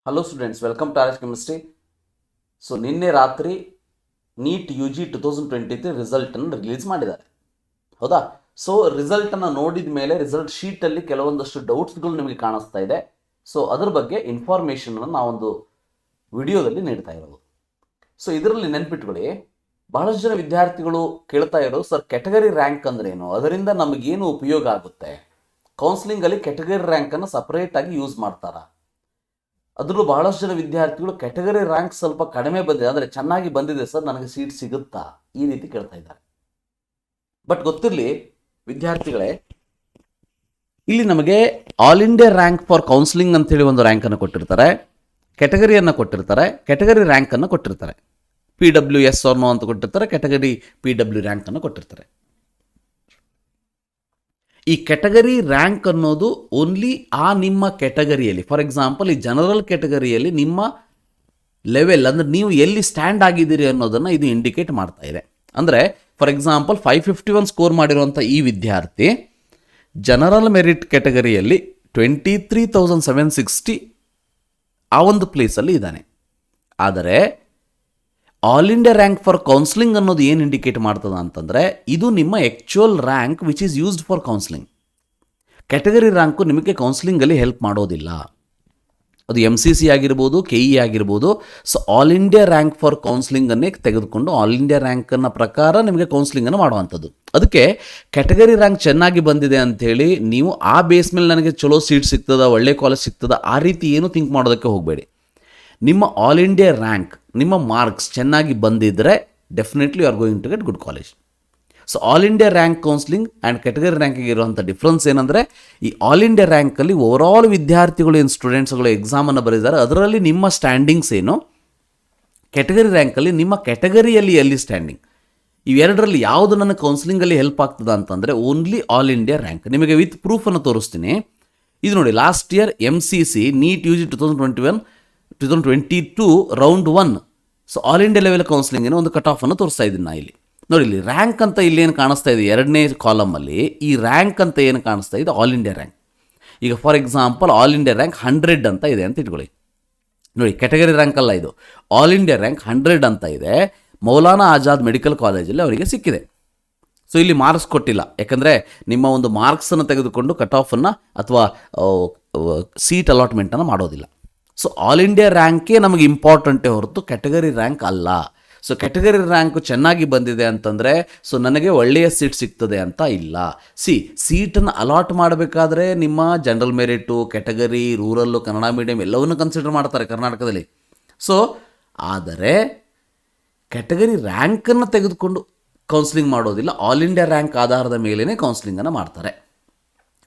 Hello students, welcome to our chemistry. So ನಿನ್ನೆ ರಾತ್ರಿ neat UG 2023 ರಿಸಲ್ಟನ್ನು ರಿಲೀಸ್ ಮಾಡಿದ್ದಾರೆ, ಹೌದಾ? ಸೊ ರಿಸಲ್ಟನ್ನು ನೋಡಿದ ಮೇಲೆ ರಿಸಲ್ಟ್ ಶೀಟಲ್ಲಿ ಕೆಲವೊಂದಷ್ಟು ಡೌಟ್ಸ್ಗಳು ನಿಮಗೆ ಕಾಣಿಸ್ತಾ ಇದೆ. ಸೊ ಅದ್ರ ಬಗ್ಗೆ ಇನ್ಫಾರ್ಮೇಷನನ್ನು ನಾವೊಂದು ವಿಡಿಯೋದಲ್ಲಿ ನೀಡ್ತಾ ಇರೋದು. ಸೊ ಇದರಲ್ಲಿ ನೆನ್ಪಿಟ್ಕೊಳ್ಳಿ, ಬಹಳಷ್ಟು ಜನ ವಿದ್ಯಾರ್ಥಿಗಳು ಕೇಳ್ತಾ ಇರೋದು, ಸರ್ ಕ್ಯಾಟಗರಿ ರ್ಯಾಂಕ್ ಅಂದ್ರೇನು, ಅದರಿಂದ ನಮಗೇನು ಉಪಯೋಗ ಆಗುತ್ತೆ, ಕೌನ್ಸಿಲಿಂಗಲ್ಲಿ ಕ್ಯಾಟಗರಿ ರ್ಯಾಂಕನ್ನು ಸಪ್ರೇಟಾಗಿ ಯೂಸ್ ಮಾಡ್ತಾರಾ? ಅದರಲ್ಲೂ ಬಹಳಷ್ಟು ಜನ ವಿದ್ಯಾರ್ಥಿಗಳು ಕ್ಯಾಟಗರಿ ರ್ಯಾಂಕ್ ಸ್ವಲ್ಪ ಕಡಿಮೆ ಬಂದಿದೆ, ಅಂದರೆ ಚೆನ್ನಾಗಿ ಬಂದಿದೆ ಸರ್, ನನಗೆ ಸೀಟ್ ಸಿಗುತ್ತಾ, ಈ ರೀತಿ ಕೇಳ್ತಾ ಇದ್ದಾರೆ. ಬಟ್ ಗೊತ್ತಿರಲಿ ವಿದ್ಯಾರ್ಥಿಗಳೇ, ಇಲ್ಲಿ ನಮಗೆ all India rank for counselling ಅಂತೇಳಿ ಒಂದು ರ್ಯಾಂಕನ್ನು ಕೊಟ್ಟಿರ್ತಾರೆ, ಕ್ಯಾಟಗರಿಯನ್ನು ಕೊಟ್ಟಿರ್ತಾರೆ, ಕ್ಯಾಟಗರಿ ರ್ಯಾಂಕನ್ನು ಕೊಟ್ಟಿರ್ತಾರೆ, PWS ಅನ್ನೋ ಅಂತ ಕೊಟ್ಟಿರ್ತಾರೆ, ಕ್ಯಾಟಗರಿ PW ರ್ಯಾಂಕನ್ನು ಕೊಟ್ಟಿರ್ತಾರೆ. ಈ ಕ್ಯಾಟಗರಿ ರ್ಯಾಂಕ್ ಅನ್ನೋದು ಓನ್ಲಿ ನಿಮ್ಮ ಕ್ಯಾಟಗರಿಯಲ್ಲಿ, ಫಾರ್ ಎಕ್ಸಾಂಪಲ್ ಈ ಜನರಲ್ ಕ್ಯಾಟಗರಿಯಲ್ಲಿ ನಿಮ್ಮ ಲೆವೆಲ್, ಅಂದರೆ ನೀವು ಎಲ್ಲಿ ಸ್ಟ್ಯಾಂಡ್ ಆಗಿದ್ದೀರಿ ಅನ್ನೋದನ್ನು ಇದು ಇಂಡಿಕೇಟ್ ಮಾಡ್ತಾ ಇದೆ. ಅಂದರೆ ಫಾರ್ ಎಕ್ಸಾಂಪಲ್ 551 ಸ್ಕೋರ್ ಮಾಡಿರುವಂಥ ಈ ವಿದ್ಯಾರ್ಥಿ ಜನರಲ್ ಮೆರಿಟ್ ಕ್ಯಾಟಗರಿಯಲ್ಲಿ 23,760 ಆ ಒಂದು ಪ್ಲೇಸಲ್ಲಿ ಇದ್ದಾನೆ. ಆದರೆ all India rank for counselling ಅನ್ನೋದು ಏನು ಇಂಡಿಕೇಟ್ ಮಾಡ್ತದೆ ಅಂತಂದರೆ, ಇದು ನಿಮ್ಮ actual rank which is used for counselling. Category rank ನಿಮಗೆ ಕೌನ್ಸಿಲಿಂಗಲ್ಲಿ ಹೆಲ್ಪ್ ಮಾಡೋದಿಲ್ಲ. ಅದು MCC ಆಗಿರ್ಬೋದು, KE ಆಗಿರ್ಬೋದು. So all India rank for ಕೌನ್ಸಿಲಿಂಗನ್ನೇ ತೆಗೆದುಕೊಂಡು ಆಲ್ ಇಂಡಿಯಾ ರ್ಯಾಂಕನ್ನು ಪ್ರಕಾರ ನಿಮಗೆ ಕೌನ್ಸಿಲಿಂಗನ್ನು ಮಾಡುವಂಥದ್ದು. ಅದಕ್ಕೆ ಕ್ಯಾಟಗರಿ ರ್ಯಾಂಕ್ ಚೆನ್ನಾಗಿ ಬಂದಿದೆ ಅಂಥೇಳಿ ನೀವು ಆ ಬೇಸ್ ಮೇಲೆ ನನಗೆ ಚಲೋ ಸೀಟ್ ಸಿಗ್ತದ, ಒಳ್ಳೆ ಕಾಲೇಜ್ ಸಿಗ್ತದ, ಆ ರೀತಿ ಏನು ಥಿಂಕ್ ಮಾಡೋದಕ್ಕೆ ಹೋಗಬೇಡಿ. ನಿಮ್ಮ ಆಲ್ ಇಂಡಿಯಾ ರ್ಯಾಂಕ್, ನಿಮ್ಮ ಮಾರ್ಕ್ಸ್ ಚೆನ್ನಾಗಿ ಬಂದಿದ್ದರೆ definitely you are going to get good college. So all India rank counselling and category ರ್ಯಾಂಕಿಗೆ ಇರುವಂಥ ಡಿಫ್ರೆನ್ಸ್ ಏನಂದರೆ, ಈ ಆಲ್ ಇಂಡಿಯಾ ರ್ಯಾಂಕಲ್ಲಿ ಓವರಾಲ್ ವಿದ್ಯಾರ್ಥಿಗಳು ಏನು ಸ್ಟೂಡೆಂಟ್ಸ್ಗಳು ಎಕ್ಸಾಮನ್ನು ಬರೆದಿದ್ದಾರೆ ಅದರಲ್ಲಿ ನಿಮ್ಮ ಸ್ಟ್ಯಾಂಡಿಂಗ್ಸ್ ಏನು, ಕ್ಯಾಟಗರಿ ರ್ಯಾಂಕಲ್ಲಿ ನಿಮ್ಮ ಕ್ಯಾಟಗರಿಯಲ್ಲಿ ಎಲ್ಲಿ ಸ್ಟ್ಯಾಂಡಿಂಗ್, ಇವೆರಡರಲ್ಲಿ ಯಾವುದು ನನ್ನ ಕೌನ್ಸಿಲಿಂಗಲ್ಲಿ ಹೆಲ್ಪ್ ಆಗ್ತದೆ ಅಂತಂದರೆ ಓನ್ಲಿ ಆಲ್ ಇಂಡಿಯಾ ರ್ಯಾಂಕ್. ನಿಮಗೆ ವಿತ್ ಪ್ರೂಫನ್ನು ತೋರಿಸ್ತೀನಿ. ಇದು ನೋಡಿ, last year MCC NEET UG 2022 round 1. So all India level counselling ಏನೋ ಒಂದು ಕಟ್ ಆಫನ್ನು ತೋರಿಸ್ತಾ ಇದ್ದೀನಿ ನಾ ಇಲ್ಲಿ. ನೋಡಿ, ಇಲ್ಲಿ ರ್ಯಾಂಕ್ ಅಂತ ಇಲ್ಲೇನು ಕಾಣಿಸ್ತಾ ಇದೆ, ಎರಡನೇ ಕಾಲಮಲ್ಲಿ ಈ ರ್ಯಾಂಕ್ ಅಂತ ಏನು ಕಾಣಿಸ್ತಾ ಇದೆ ಆಲ್ ಇಂಡಿಯಾ ರ್ಯಾಂಕ್. ಈಗ for example all India rank 100 ಅಂತ ಇದೆ ಅಂತ ಇಟ್ಕೊಳ್ಳಿ. ನೋಡಿ, ಕ್ಯಾಟಗರಿ ರ್ಯಾಂಕ್ ಅಲ್ಲ ಇದು, ಆಲ್ ಇಂಡಿಯಾ ರ್ಯಾಂಕ್ 100 ಅಂತ ಇದೆ. ಮೌಲಾನಾ ಆಜಾದ್ ಮೆಡಿಕಲ್ ಕಾಲೇಜಲ್ಲಿ ಅವರಿಗೆ ಸಿಕ್ಕಿದೆ. ಸೊ ಇಲ್ಲಿ ಮಾರ್ಕ್ಸ್ ಕೊಟ್ಟಿಲ್ಲ, ಯಾಕಂದರೆ ನಿಮ್ಮ ಒಂದು ಮಾರ್ಕ್ಸನ್ನು ತೆಗೆದುಕೊಂಡು ಕಟ್ ಆಫನ್ನು ಅಥವಾ ಸೀಟ್ ಅಲಾಟ್ಮೆಂಟನ್ನು ಮಾಡೋದಿಲ್ಲ. ಸೊ ಆಲ್ ಇಂಡಿಯಾ ರ್ಯಾಂಕೇ ನಮಗೆ ಇಂಪಾರ್ಟೆಂಟೇ ಹೊರತು ಕ್ಯಾಟಗರಿ ರ್ಯಾಂಕ್ ಅಲ್ಲ. ಸೊ ಕ್ಯಾಟಗರಿ ರ್ಯಾಂಕು ಚೆನ್ನಾಗಿ ಬಂದಿದೆ ಅಂತಂದರೆ ಸೊ ನನಗೆ ಒಳ್ಳೆಯ ಸೀಟ್ ಸಿಗ್ತದೆ ಅಂತ ಇಲ್ಲ. ಸೀಟನ್ನು ಅಲಾಟ್ ಮಾಡಬೇಕಾದ್ರೆ ನಿಮ್ಮ general merit, category, rural, Kannada medium ಎಲ್ಲವನ್ನೂ ಕನ್ಸಿಡರ್ ಮಾಡ್ತಾರೆ ಕರ್ನಾಟಕದಲ್ಲಿ. ಸೊ ಆದರೆ ಕ್ಯಾಟಗರಿ ರ್ಯಾಂಕನ್ನು ತೆಗೆದುಕೊಂಡು ಕೌನ್ಸಿಲಿಂಗ್ ಮಾಡೋದಿಲ್ಲ, ಆಲ್ ಇಂಡಿಯಾ ರ್ಯಾಂಕ್ ಆಧಾರದ ಮೇಲೇ ಕೌನ್ಸಿಲಿಂಗನ್ನು ಮಾಡ್ತಾರೆ.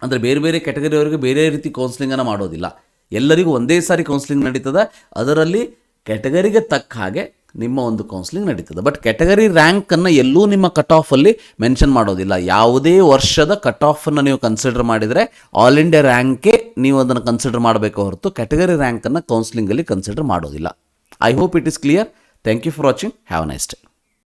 ಅಂದರೆ ಬೇರೆ ಬೇರೆ ಕ್ಯಾಟಗರಿಯವರಿಗೆ ಬೇರೆ ರೀತಿ ಕೌನ್ಸಿಲಿಂಗನ್ನು ಮಾಡೋದಿಲ್ಲ, ಎಲ್ಲರಿಗೂ ಒಂದೇ ಸಾರಿ ಕೌನ್ಸಿಲಿಂಗ್ ನಡೀತದೆ. ಅದರಲ್ಲಿ ಕ್ಯಾಟಗರಿಗೆ ತಕ್ಕ ಹಾಗೆ ನಿಮ್ಮ ಒಂದು ಕೌನ್ಸಿಲಿಂಗ್ ನಡೀತದೆ. ಬಟ್ ಕ್ಯಾಟಗರಿ ರ್ಯಾಂಕನ್ನು ಎಲ್ಲೂ ನಿಮ್ಮ ಕಟ್ ಆಫಲ್ಲಿ ಮೆನ್ಷನ್ ಮಾಡೋದಿಲ್ಲ. ಯಾವುದೇ ವರ್ಷದ ಕಟ್ ಆಫನ್ನು ನೀವು ಕನ್ಸಿಡರ್ ಮಾಡಿದರೆ ಆಲ್ ಇಂಡಿಯಾ ರ್ಯಾಂಕೇ ನೀವು ಅದನ್ನು ಕನ್ಸಿಡರ್ ಮಾಡಬೇಕು ಹೊರತು ಕ್ಯಾಟಗರಿ ರ್ಯಾಂಕನ್ನು ಕೌನ್ಸಿಲಿಂಗಲ್ಲಿ ಕನ್ಸಿಡರ್ ಮಾಡೋದಿಲ್ಲ. I hope it is clear. Thank you for watching. Have a nice day.